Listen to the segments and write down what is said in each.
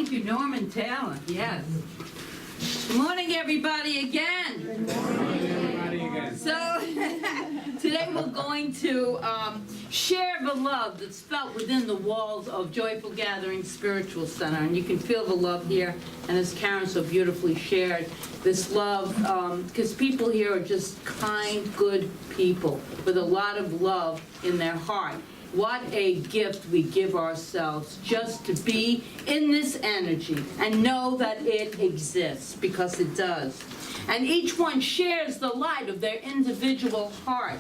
Thank you, Norman Taylor. Yes. Good morning, everybody, again. Good morning, everybody, again. So, today we're going to share the love that's felt within the walls of Joyful Gathering Spiritual Center. And you can feel the love here, and as Karen so beautifully shared, this love, because people here are just kind, good people with a lot of love in their heart. What a gift we give ourselves just to be in this energy and know that it exists, because it does. And each one shares the light of their individual heart,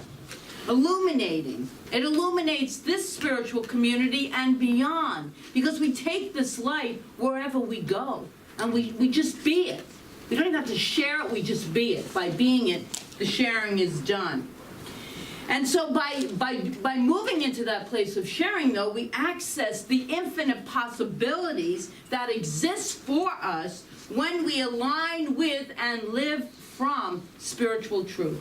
illuminating. It illuminates this spiritual community and beyond, because we take this light wherever we go, and we just be it. We don't even have to share it, we just be it. By being it, the sharing is done. And so by moving into that place of sharing, though, we access the infinite possibilities that exist for us when we align with and live from spiritual truth.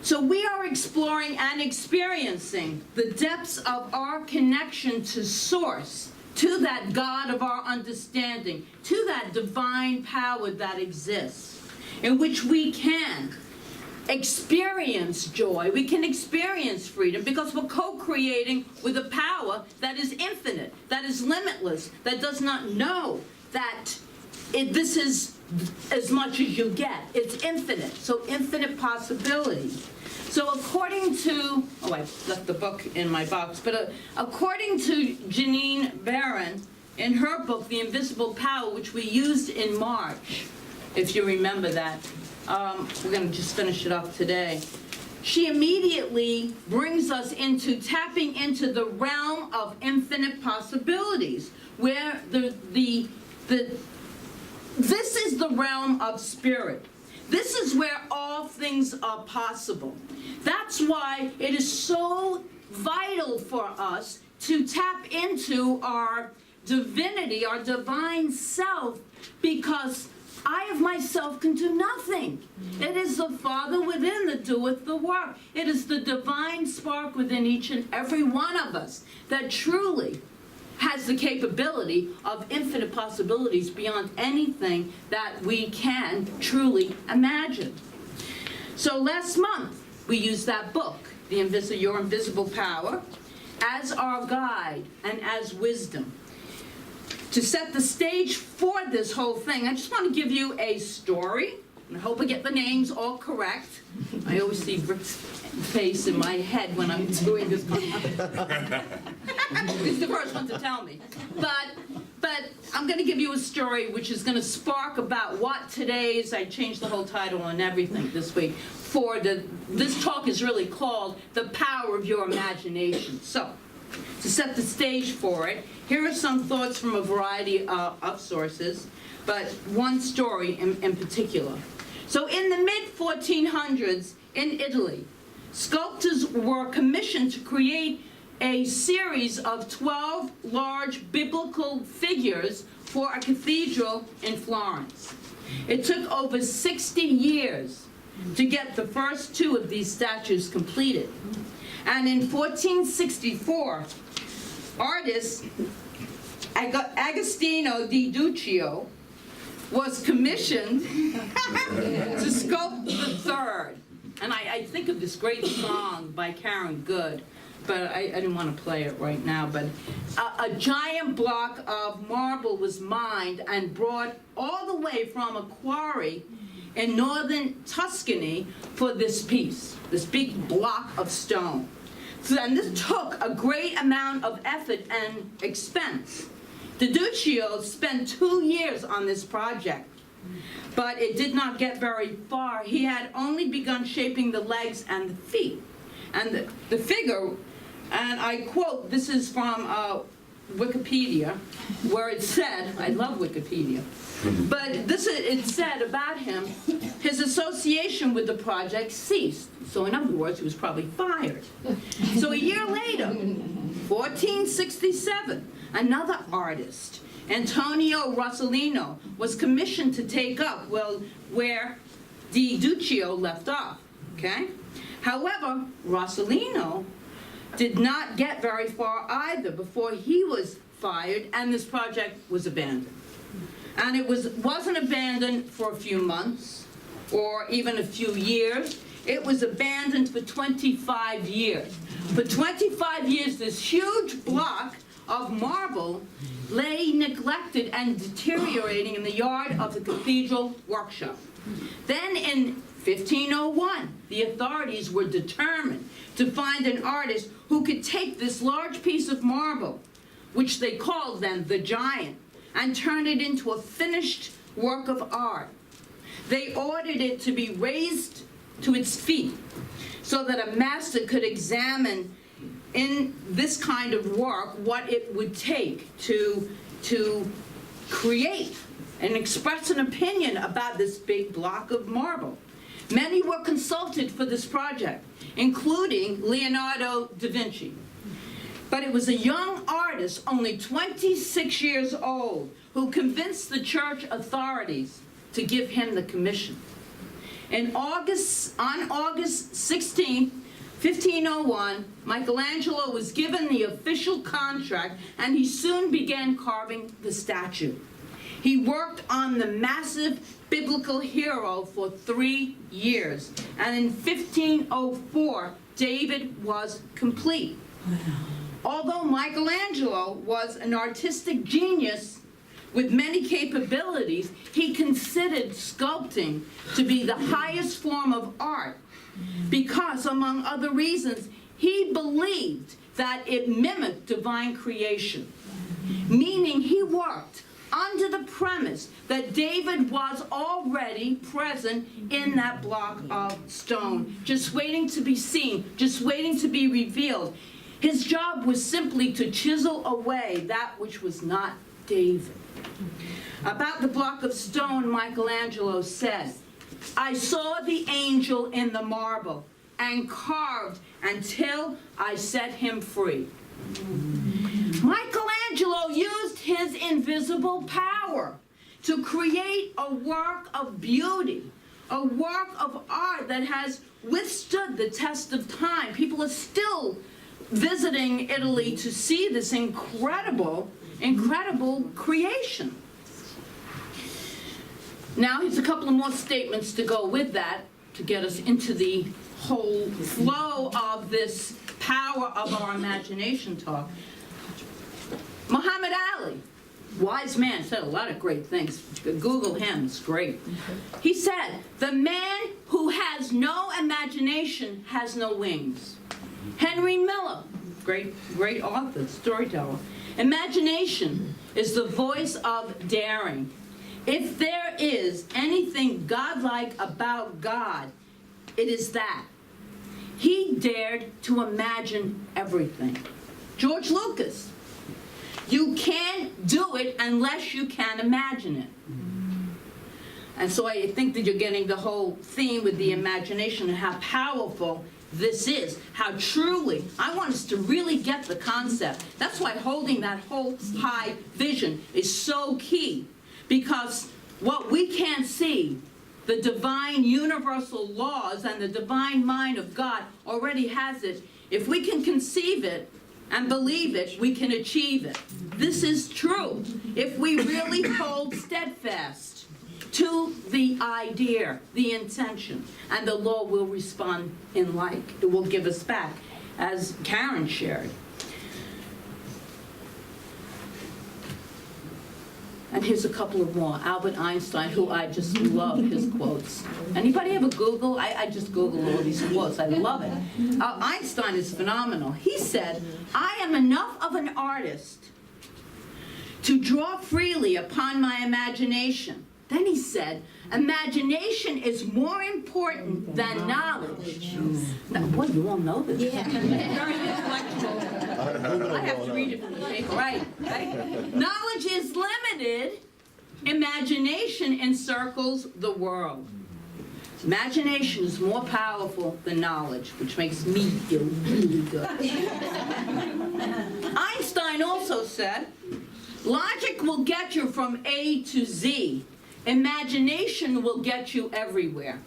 So we are exploring and experiencing the depths of our connection to Source, to that God of our understanding, to that divine power that exists, in which we can experience joy, we can experience freedom, because we're co-creating with a power that is infinite, that is limitless, that does not know that this is as much as you get. It's infinite, so infinite possibilities. So according to, oh, I left the book in my box, but according to Janine Barron, in her book, The Invisible Power, which we used in March, if you remember that, we're going to just finish it up today. She immediately brings us into tapping into the realm of infinite possibilities, where this is the realm of spirit. This is where all things are possible. That's why it is so vital for us to tap into our divinity, our divine self, because I of myself can do nothing. It is the Father within that doeth the work. It is the divine spark within each and every one of us that truly has the capability of infinite possibilities beyond anything that we can truly imagine. So last month, we used that book, Your Invisible Power, as our guide and as wisdom. To set the stage for this whole thing, I just want to give you a story, and I hope I get the names all correct. I always see Rick's face in my head when I'm doing this. He's the first one to tell me. But I'm going to give you a story which is going to spark about what today's, I changed the whole title and everything this week, this talk is really called The Power of Your Imagination. So, to set the stage for it, here are some thoughts from a variety of sources, but one story in particular. So in the mid-1400s in Italy, sculptors were commissioned to create a series of 12 large biblical figures for a cathedral in Florence. It took over 60 years to get the first 2 of these statues completed. And in 1464, artist Agostino di Duccio was commissioned to sculpt the third. And I think of this great song by Karen Good, but I didn't want to play it right now. But a giant block of marble was mined and brought all the way from a quarry in northern Tuscany for this piece, this big block of stone. So, and this took a great amount of effort and expense. Di Duccio spent 2 years on this project, but it did not get very far. He had only begun shaping the legs and the feet. And the figure, and I quote, this is from Wikipedia, where it said, I love Wikipedia, but it said about him, his association with the project ceased. So in other words, he was probably fired. So a year later, 1467, another artist, Antonio Rossellino, was commissioned to take up, where Di Duccio left off, okay? However, Rossellino did not get very far either before he was fired, and this project was abandoned. And it wasn't abandoned for a few months or even a few years. It was abandoned for 25 years. For 25 years, this huge block of marble lay neglected and deteriorating in the yard of the cathedral workshop. Then in 1501, the authorities were determined to find an artist who could take this large piece of marble, which they called then the giant, and turn it into a finished work of art. They ordered it to be raised to its feet so that a master could examine in this kind of work what it would take to create and express an opinion about this big block of marble. Many were consulted for this project, including Leonardo da Vinci. But it was a young artist, only 26 years old, who convinced the church authorities to give him the commission. On August 16, 1501, Michelangelo was given the official contract, and he soon began carving the statue. He worked on the massive biblical hero for 3 years, and in 1504, David was complete. Wow. Although Michelangelo was an artistic genius with many capabilities, he considered sculpting to be the highest form of art because, among other reasons, he believed that it mimicked divine creation, meaning he worked under the premise that David was already present in that block of stone, just waiting to be seen, just waiting to be revealed. His job was simply to chisel away that which was not David. About the block of stone, Michelangelo said, "I saw the angel in the marble and carved until I set him free." Michelangelo used his invisible power to create a work of beauty, a work of art that has withstood the test of time. People are still visiting Italy to see this incredible creation. Now, here's a couple of more statements to go with that to get us into the whole flow of this power of our imagination talk. Muhammad Ali, wise man, said a lot of great things. Google him, it's great. He said, "The man who has no imagination has no wings." Henry Miller, great author, storyteller. "Imagination is the voice of daring. If there is anything godlike about God, it is that. He dared to imagine everything." George Lucas, "You can't do it unless you can imagine it." And so I think that you're getting the whole theme with the imagination and how powerful this is, how truly, I want us to really get the concept. That's why holding that whole high vision is so key, because what we can't see, the divine universal laws and the divine mind of God already has it. If we can conceive it and believe it, we can achieve it. This is true if we really hold steadfast to the idea, the intention, and the law will respond in like. It will give us back, as Karen shared. And here's a couple of more. Albert Einstein, who I just love his quotes. Anybody ever Google? I just Google all these quotes. I love it. Einstein is phenomenal. He said, "I am enough of an artist to draw freely upon my imagination." Then he said, "Imagination is more important than knowledge." Now, boy, you all know this. Yeah. Very intellectual. I have to read it from the paper. Right. "Knowledge is limited. Imagination encircles the world." Imagination is more powerful than knowledge, which makes me feel really good. Einstein also said, "Logic will get you from A to Z. Imagination will get you everywhere."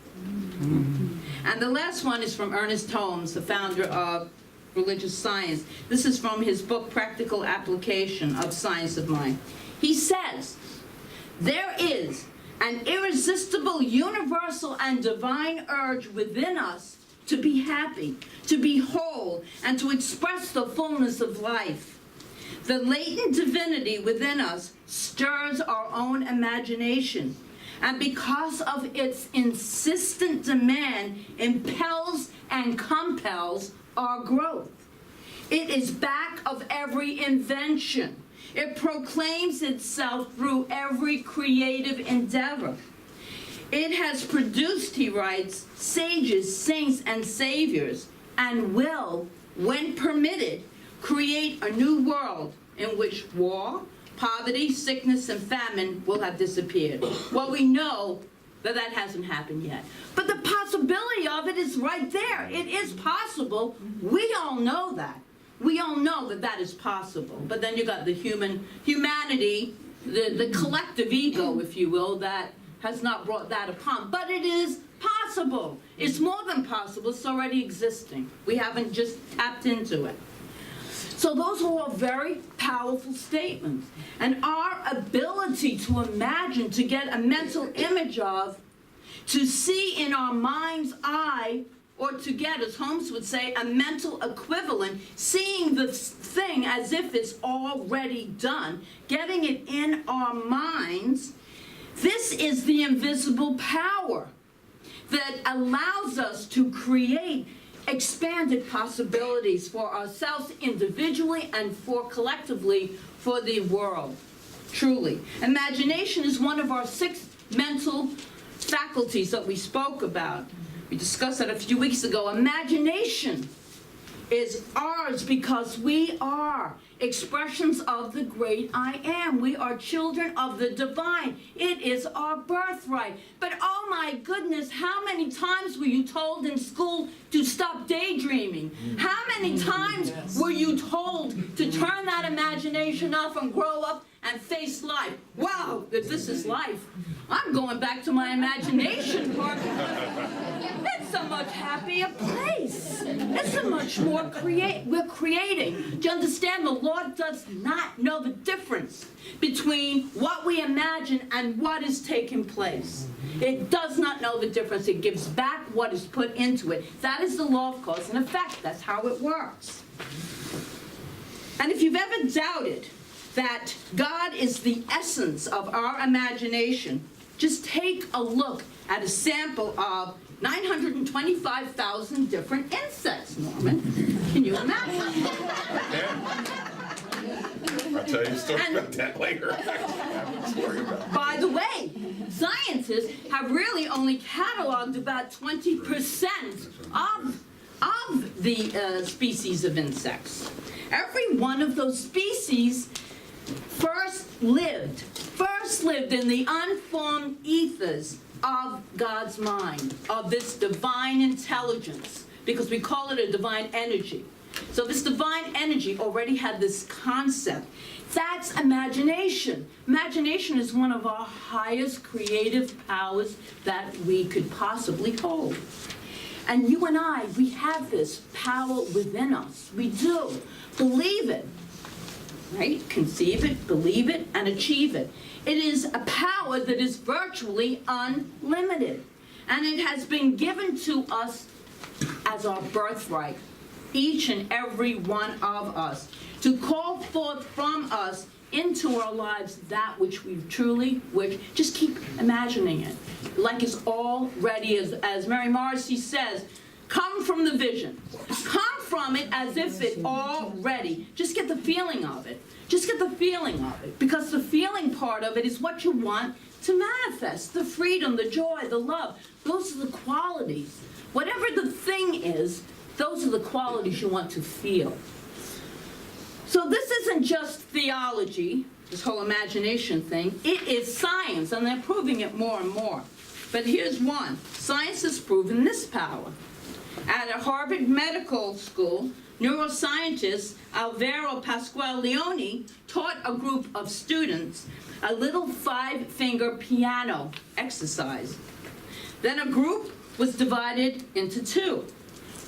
And the last one is from Ernest Holmes, the founder of religious science. This is from his book, Practical Application of Science of Mind. He says, there is an irresistible, universal, and divine urge within us to be happy, to be whole, and to express the fullness of life. The latent divinity within us stirs our own imagination, and because of its insistent demand, impels and compels our growth. It is back of every invention. It proclaims itself through every creative endeavor. It has produced, he writes, sages, saints, and saviors, and will, when permitted, create a new world in which war, poverty, sickness, and famine will have disappeared. Well, we know that that hasn't happened yet. But the possibility of it is right there. It is possible. We all know that. We all know that that is possible. But then you got the humanity, the collective ego, if you will, that has not brought that upon. But it is possible. It's more than possible. It's already existing. We haven't just tapped into it. So those are all very powerful statements. And our ability to imagine, to get a mental image of, to see in our mind's eye, or to get, as Holmes would say, a mental equivalent, seeing the thing as if it's already done, getting it in our minds, this is the invisible power that allows us to create expanded possibilities for ourselves individually and for collectively for the world. Truly. Imagination is one of our 6 mental faculties that we spoke about. We discussed that a few weeks ago. Imagination is ours because we are expressions of the great I am. We are children of the divine. It is our birthright. But oh my goodness, how many times were you told in school to stop daydreaming? How many times were you told to turn that imagination off and grow up and face life? Wow, if this is life, I'm going back to my imagination part. It's a much happier place. It's a much more we're creating. Do you understand? The Lord does not know the difference between what we imagine and what is taking place. It does not know the difference. It gives back what is put into it. That is the law of cause and effect. That's how it works. And if you've ever doubted that God is the essence of our imagination, just take a look at a sample of 925,000 different insects, Norman. Can you imagine? I'll tell you a story about that later. By the way, scientists have really only cataloged about 20% of the species of insects. Every one of those species first lived in the unformed ethers of God's mind, of this divine intelligence, because we call it a divine energy. So this divine energy already had this concept. That's imagination. Imagination is one of our highest creative powers that we could possibly hold. And you and I, we have this power within us. We do. Believe it. Right? Conceive it, believe it, and achieve it. It is a power that is virtually unlimited. And it has been given to us as our birthright, each and every one of us, to call forth from us into our lives that which we truly wish. Just keep imagining it like it's already, as Mary Morrissey says, come from the vision. Come from it as if it already. Just get the feeling of it. Just get the feeling of it. Because the feeling part of it is what you want to manifest. The freedom, the joy, the love. Those are the qualities. Whatever the thing is, those are the qualities you want to feel. So this isn't just theology, this whole imagination thing. It is science, and they're proving it more and more. But here's one. Science has proven this power. At a Harvard Medical School, neuroscientist Alvaro Pascual Leone taught a group of students a little 5-finger piano exercise. Then a group was divided into 2.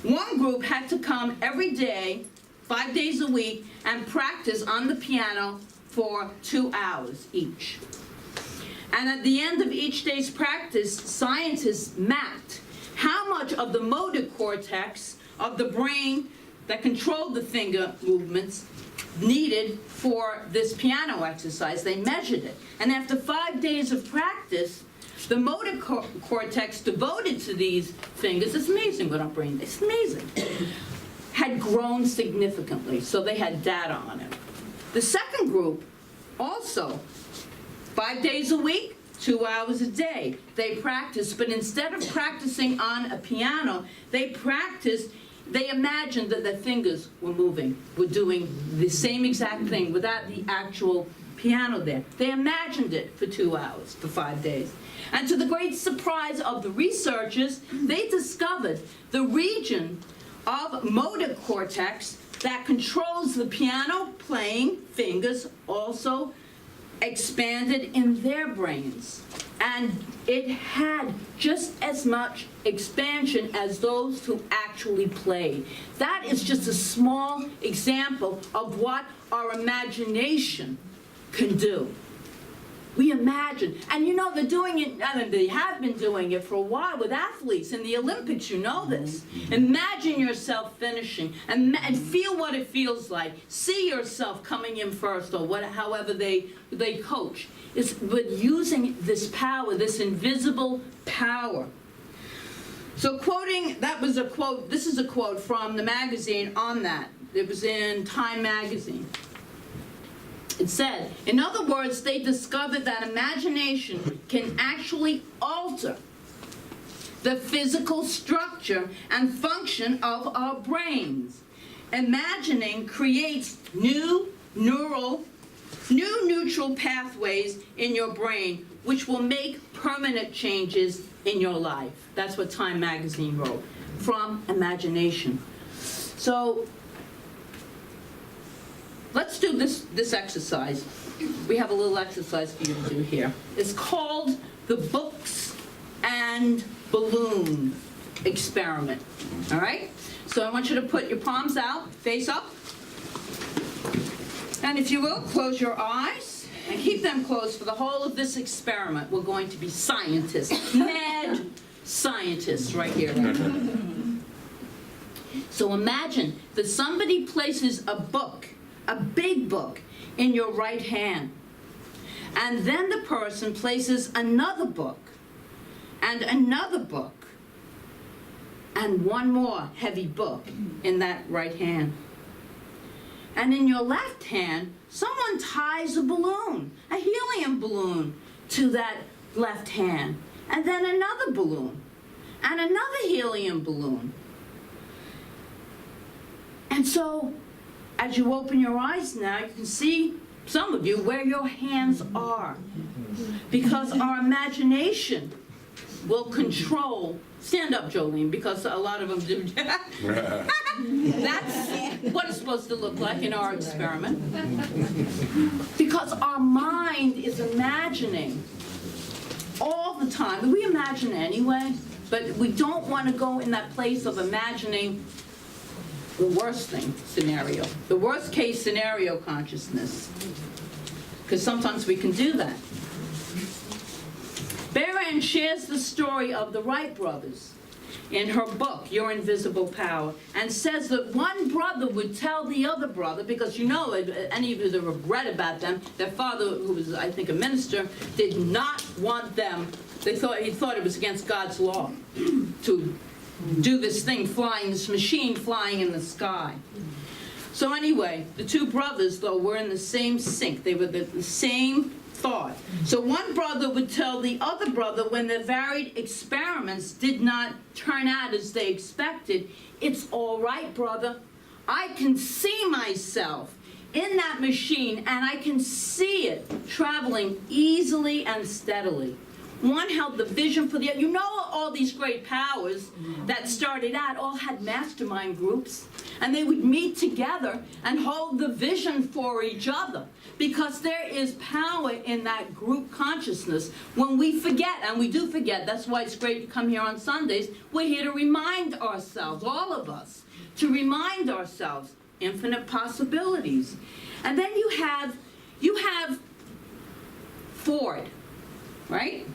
One group had to come every day, 5 days a week, and practice on the piano for 2 hours each. And at the end of each day's practice, scientists mapped how much of the motor cortex of the brain that controlled the finger movements needed for this piano exercise. They measured it. And after 5 days of practice, the motor cortex devoted to these fingers, it's amazing what our brain, it's amazing, had grown significantly. So they had data on it. The second group, also, 5 days a week, 2 hours a day. They practiced, but instead of practicing on a piano, they imagined that their fingers were moving, were doing the same exact thing without the actual piano there. They imagined it for 2 hours, for 5 days. And to the great surprise of the researchers, they discovered the region of motor cortex that controls the piano playing fingers also expanded in their brains. And it had just as much expansion as those who actually played. That is just a small example of what our imagination can do. We imagine, and you know they're doing it, and they have been doing it for a while with athletes in the Olympics, you know this. Imagine yourself finishing, and feel what it feels like. See yourself coming in first, or however they coach. But using this power, this invisible power. So that was a quote, this is a quote from the magazine on that. It was in Time magazine. It said, in other words, they discovered that imagination can actually alter the physical structure and function of our brains. Imagining creates new neutral pathways in your brain, which will make permanent changes in your life. That's what Time magazine wrote, from imagination. So, let's do this exercise. We have a little exercise for you to do here. It's called the Books and Balloon Experiment. All right? So I want you to put your palms out, face up. And if you will, close your eyes and keep them closed for the whole of this experiment. We're going to be scientists, mad scientists right here. So imagine that somebody places a book, a big book, in your right hand. And then the person places another book, and another book, and one more heavy book in that right hand. And in your left hand, someone ties a balloon, a helium balloon, to that left hand. And then another balloon, and another helium balloon. And so, as you open your eyes now, you can see, some of you, where your hands are. Because our imagination will control. Stand up, Jolene, because a lot of them do. That's what it's supposed to look like in our experiment. Because our mind is imagining all the time. We imagine anyway, but we don't want to go in that place of imagining the worst thing scenario, the worst case scenario consciousness, because sometimes we can do that. Beran shares the story of the Wright brothers in her book, Your Invisible Power, and says that one brother would tell the other brother, because you know, any of you that have read about them, their father, who was, I think, a minister, did not want them, he thought it was against God's law to do this thing flying, this machine flying in the sky. So anyway, the two brothers, though, were in the same sync. They were the same thought. So one brother would tell the other brother when the varied experiments did not turn out as they expected, "It's all right, brother. I can see myself in that machine, and I can see it traveling easily and steadily. One held the vision for the other. You know, all these great powers that started out all had mastermind groups, and they would meet together and hold the vision for each other, because there is power in that group consciousness. When we forget, and we do forget, that's why it's great to come here on Sundays. We're here to remind ourselves, all of us, to remind ourselves infinite possibilities. And then you have Ford, right?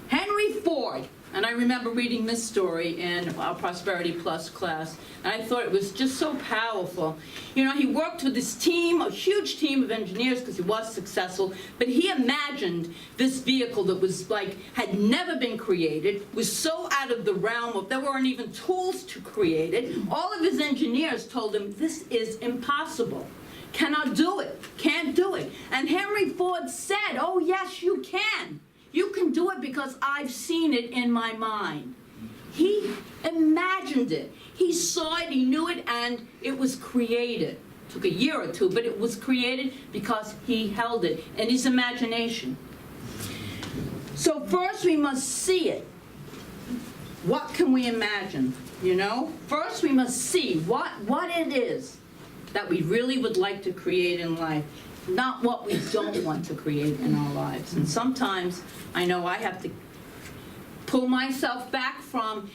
Henry Ford. And I remember reading this story in our Prosperity Plus class, and I thought it was just so powerful. You know, he worked with this team, a huge team of engineers, because he was successful, but he imagined this vehicle that was like, had never been created, was so out of the realm of, there weren't even tools to create it. All of his engineers told him, this is impossible. Cannot do it, can't do it. And Henry Ford said, oh yes, you can. You can do it because I've seen it in my mind. He imagined it. He saw it, he knew it, and it was created. It took a year or two, but it was created because he held it in his imagination. So first we must see it. What can we imagine, you know? First we must see what it is that we really would like to create in life, not what we don't want to create in our lives. And sometimes I know I have to pull myself back from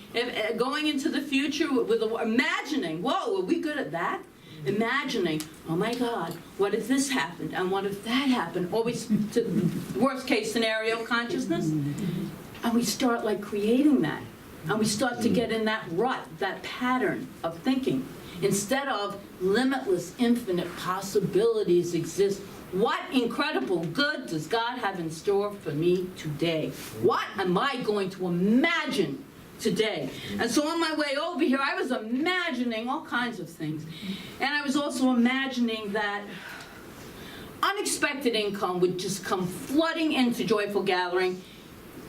going into the future with imagining, whoa, are we good at that? Imagining, oh my God, what if this happened? And what if that happened? Always to worst case scenario consciousness. And we start like creating that. And we start to get in that rut, that pattern of thinking. Instead of limitless, infinite possibilities exist. What incredible good does God have in store for me today? What am I going to imagine today? And so on my way over here, I was imagining all kinds of things. And I was also imagining that unexpected income would just come flooding into Joyful Gathering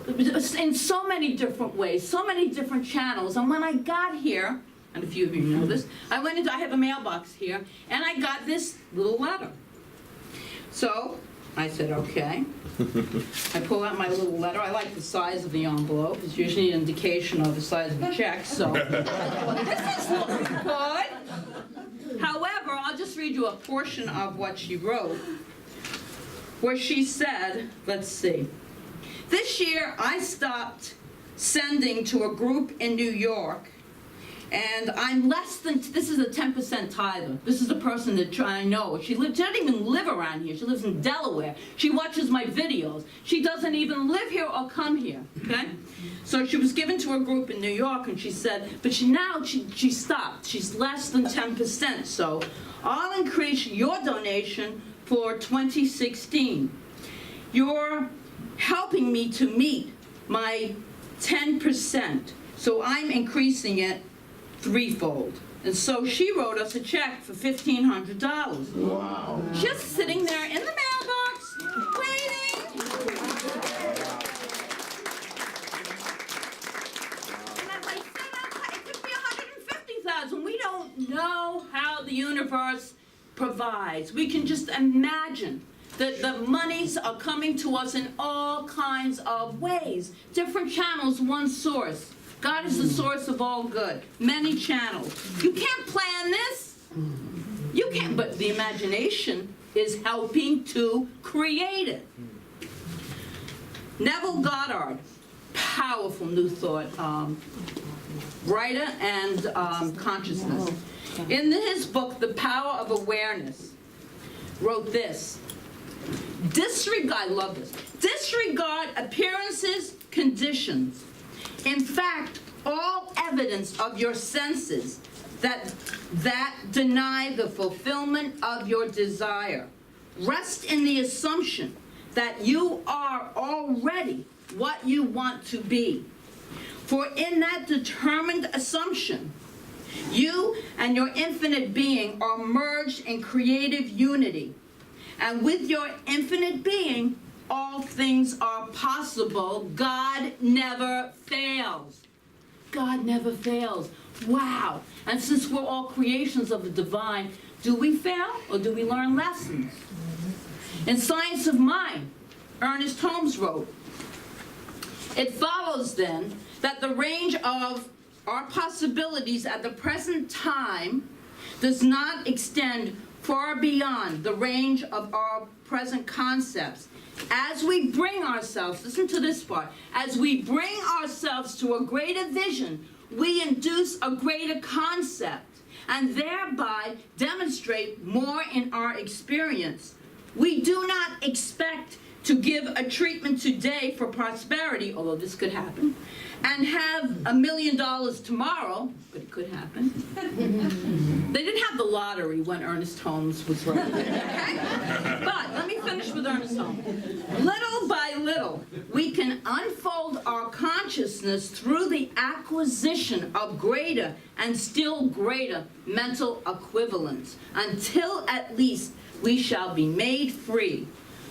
in so many different ways, so many different channels. And when I got here, and a few of you know this, I have a mailbox here, and I got this little letter. So I said, okay. I pull out my little letter. I like the size of the envelope. It's usually an indication of the size of a check, so this is looking good. However, I'll just read you a portion of what she wrote, where she said, let's see, this year I stopped sending to a group in New York, and I'm less than, this is a 10% tither. This is a person that I know. She doesn't even live around here. She lives in Delaware. She watches my videos. She doesn't even live here or come here, okay? So she was given to a group in New York, and she said, but she stopped. She's less than 10%, so I'll increase your donation for 2016. You're helping me to meet my 10%, so I'm increasing it threefold. And so she wrote us a check for $1,500. Wow. Just sitting there in the mailbox, waiting. And as I said, it could be $150,000. We don't know how the universe provides. We can just imagine that the monies are coming to us in all kinds of ways. Different channels, one source. God is the source of all good. Many channels. You can't plan this. You can't, but the imagination is helping to create it. Neville Goddard, powerful New Thought writer and consciousness. In his book, The Power of Awareness, wrote this. I love this. Disregard appearances, conditions. In fact, all evidence of your senses that deny the fulfillment of your desire. Rest in the assumption that you are already what you want to be. For in that determined assumption, you and your infinite being are merged in creative unity. And with your infinite being, all things are possible. God never fails. God never fails. Wow. And since we're all creations of the divine, do we fail or do we learn lessons? In Science of Mind, Ernest Holmes wrote, It follows then that the range of our possibilities at the present time does not extend far beyond the range of our present concepts. As we bring ourselves, listen to this part, as we bring ourselves to a greater vision, we induce a greater concept and thereby demonstrate more in our experience. We do not expect to give a treatment today for prosperity, although this could happen, and have $1 million tomorrow, but it could happen. They didn't have the lottery when Ernest Holmes was writing, okay? But let me finish with Ernest Holmes. Little by little, we can unfold our consciousness through the acquisition of greater and still greater mental equivalents, until at least we shall be made free.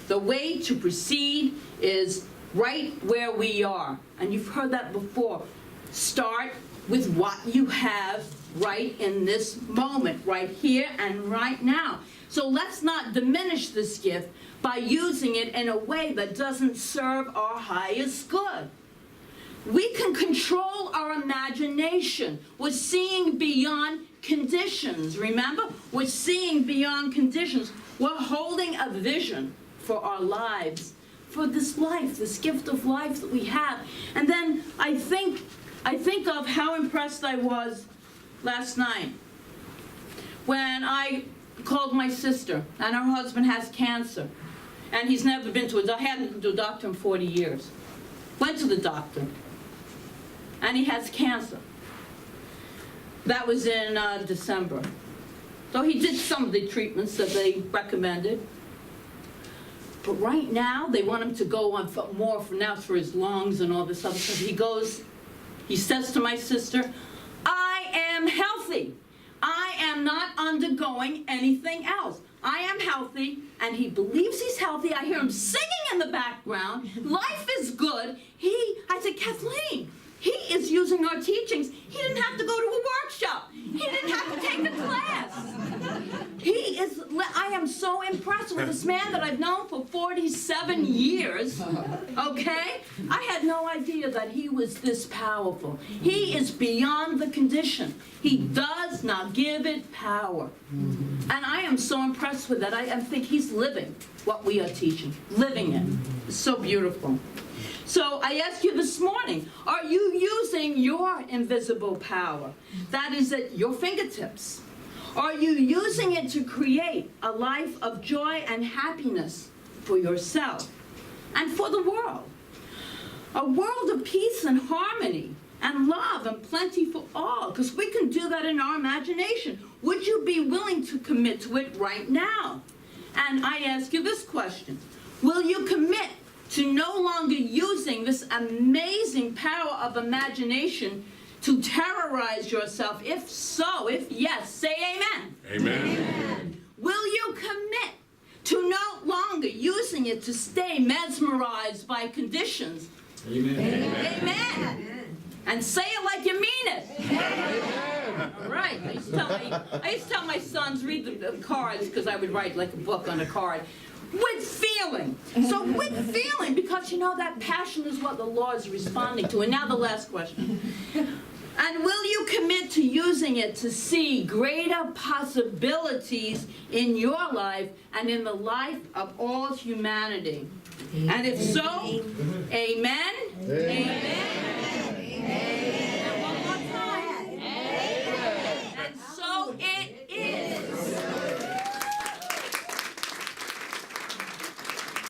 The way to proceed is right where we are. And you've heard that before. Start with what you have right in this moment, right here and right now. So let's not diminish this gift by using it in a way that doesn't serve our highest good. We can control our imagination. We're seeing beyond conditions, remember? We're seeing beyond conditions. We're holding a vision for our lives, for this life, this gift of life that we have. And then I think of how impressed I was last night when I called my sister, and her husband has cancer, and he's never been to hadn't been to a doctor in 40 years. Went to the doctor, and he has cancer. That was in December. So he did some of the treatments that they recommended. But right now, they want him to go on for more for his lungs and all this other stuff. He says to my sister, I am healthy. I am not undergoing anything else. I am healthy, and he believes he's healthy. I hear him singing in the background. Life is good. I said, Kathleen, he is using our teachings. He didn't have to go to a workshop. He didn't have to take a class. I am so impressed with this man that I've known for 47 years, okay? I had no idea that he was this powerful. He is beyond the condition. He does not give it power. And I am so impressed with that. I think he's living what we are teaching, living it. It's so beautiful. So I ask you this morning, are you using your invisible power that is at your fingertips? Are you using it to create a life of joy and happiness for yourself and for the world? A world of peace and harmony and love and plenty for all, because we can do that in our imagination. Would you be willing to commit to it right now? And I ask you this question, will you commit to no longer using this amazing power of imagination to terrorize yourself? If so, if yes, say amen. Amen. Amen. Will you commit to no longer using it to stay mesmerized by conditions? Amen. Amen. Amen. And say it like you mean it. Amen. All right. I used to tell my sons, read the cards, because I would write like a book on a card. With feeling. So with feeling, because you know that passion is what the Lord is responding to. And now the last question. And will you commit to using it to see greater possibilities in your life and in the life of all humanity? And if so, amen.